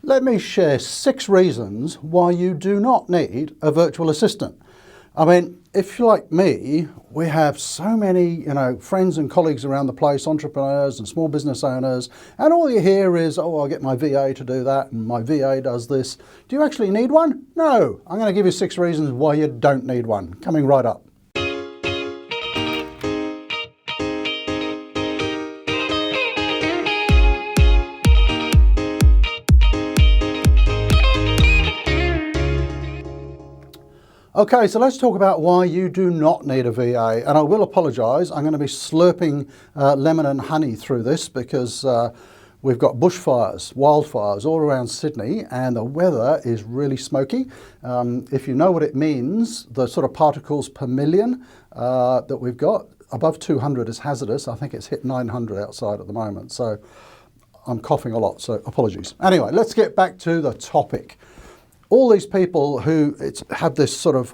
Let me share 6 reasons why you do not need a virtual assistant. I mean, if you're like me, we have so many, friends and colleagues around the place, entrepreneurs and small business owners, and all you hear is, oh, I'll get my VA to do that, and my VA does this. Do you actually need one? No. I'm going to give you 6 reasons why you don't need one. Coming right up. Okay, so let's talk about why you do not need a VA. And I will apologise, I'm going to be slurping lemon and honey through this because we've got bushfires, wildfires all around Sydney, and the weather is really smoky. If you know what it means, the sort of particles per million that we've got, above 200 is hazardous. I think it's hit 900 outside at the moment. So I'm coughing a lot, so apologies. Anyway, let's get back to the topic. All these people who have this sort of,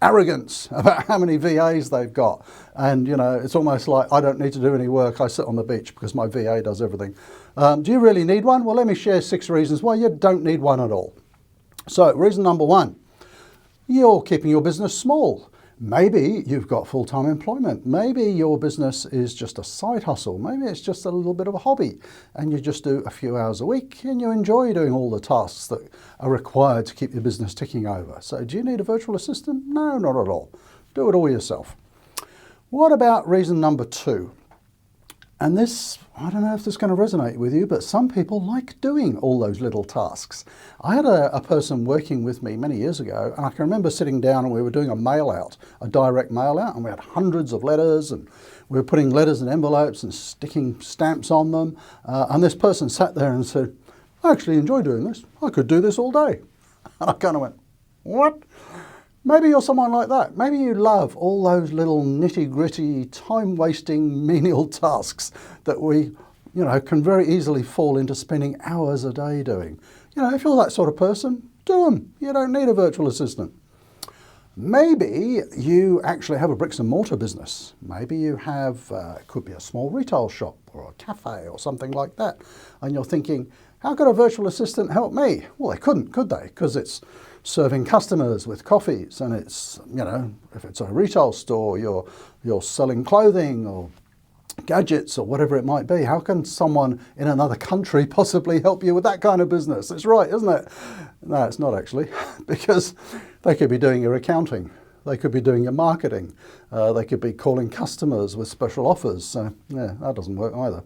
arrogance about how many VAs they've got. And, it's almost like, I don't need to do any work. I sit on the beach because my VA does everything. Do you really need one? Well, let me share 6 reasons why you don't need one at all. So reason number 1, you're keeping your business small. Maybe you've got full-time employment. Maybe your business is just a side hustle. Maybe it's just a little bit of a hobby and you just do a few hours a week and you enjoy doing all the tasks that are required to keep your business ticking over. So do you need a virtual assistant? No, not at all. Do it all yourself. What about reason number 2? And this, I don't know if this is going to resonate with you, but some people like doing all those little tasks. I had a person working with me many years ago, and I can remember sitting down and we were doing a mail out, a direct mail out, and we had hundreds of letters, and we were putting letters in envelopes and sticking stamps on them. And this person sat there and said, I actually enjoy doing this. I could do this all day. And I kind of went, what? Maybe you're someone like that. Maybe you love all those little nitty-gritty, time-wasting, menial tasks that we, can very easily fall into spending hours a day doing. If you're that sort of person, do them. You don't need a virtual assistant. Maybe you actually have a bricks and mortar business. Maybe you have, it could be a small retail shop or a cafe or something like that. And you're thinking, how could a virtual assistant help me? Well, they couldn't, could they? Because it's serving customers with coffees, and it's, if it's a retail store, you're selling clothing or gadgets or whatever it might be. How can someone in another country possibly help you with that kind of business? It's right, isn't it? No, it's not actually, because they could be doing your accounting. They could be doing your marketing. They could be calling customers with special offers. So yeah, that doesn't work either.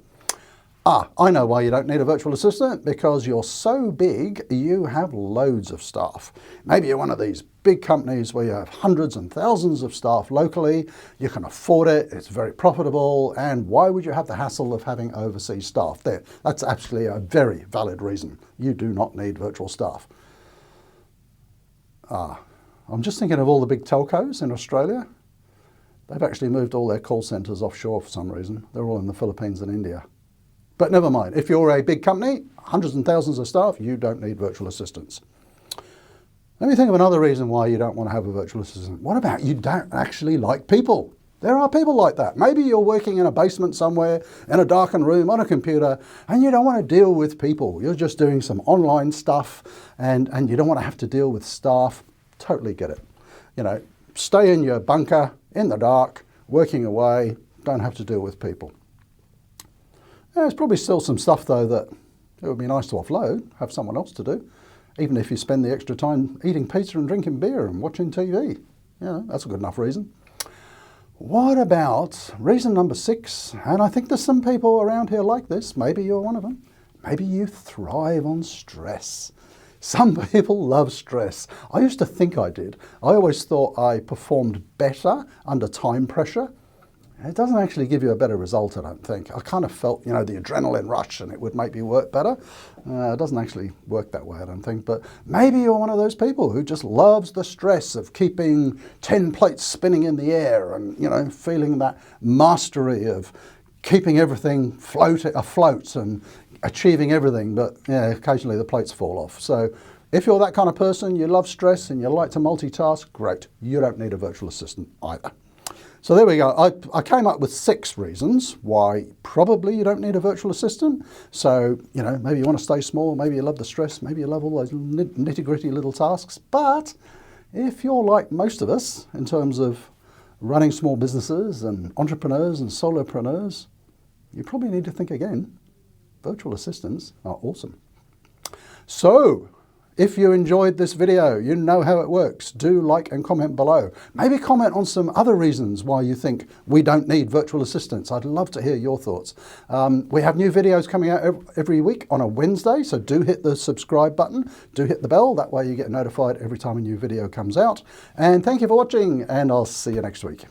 I know why you don't need a virtual assistant, because you're so big, you have loads of staff. Maybe you're one of these big companies where you have hundreds and thousands of staff locally, you can afford it, it's very profitable, and why would you have the hassle of having overseas staff? That's actually a very valid reason. You do not need virtual staff. I'm just thinking of all the big telcos in Australia. They've actually moved all their call centres offshore for some reason. They're all in the Philippines and India. But never mind, if you're a big company, hundreds and thousands of staff, you don't need virtual assistants. Let me think of another reason why you don't want to have a virtual assistant. What about you don't actually like people? There are people like that. Maybe you're working in a basement somewhere, in a darkened room, on a computer, and you don't want to deal with people. You're just doing some online stuff, and you don't want to have to deal with staff. Totally get it. Stay in your bunker, in the dark, working away, don't have to deal with people. There's probably still some stuff, though, that it would be nice to offload, have someone else to do, even if you spend the extra time eating pizza and drinking beer and watching TV. That's a good enough reason. What about reason number 6? And I think there's some people around here like this. Maybe you're one of them. Maybe you thrive on stress. Some people love stress. I used to think I did. I always thought I performed better under time pressure. It doesn't actually give you a better result, I don't think. I kind of felt, the adrenaline rush and it would make me work better. It doesn't actually work that way, I don't think. But maybe you're one of those people who just loves the stress of keeping 10 plates spinning in the air and, feeling that mastery of keeping everything afloat and achieving everything. But yeah, occasionally the plates fall off. So if you're that kind of person, you love stress and you like to multitask, great. You don't need a virtual assistant either. So there we go. I came up with 6 reasons why probably you don't need a virtual assistant. So, you know, maybe you want to stay small, maybe you love the stress, maybe you love all those nitty-gritty little tasks. But if you're like most of us in terms of running small businesses and entrepreneurs and solopreneurs, you probably need to think again. Virtual assistants are awesome. So, if you enjoyed this video, you know how it works. Do like and comment below. Maybe comment on some other reasons why you think we don't need virtual assistants. I'd love to hear your thoughts. We have new videos coming out every week on a Wednesday, so do hit the subscribe button. Do hit the bell. That way you get notified every time a new video comes out. And thank you for watching, and I'll see you next week.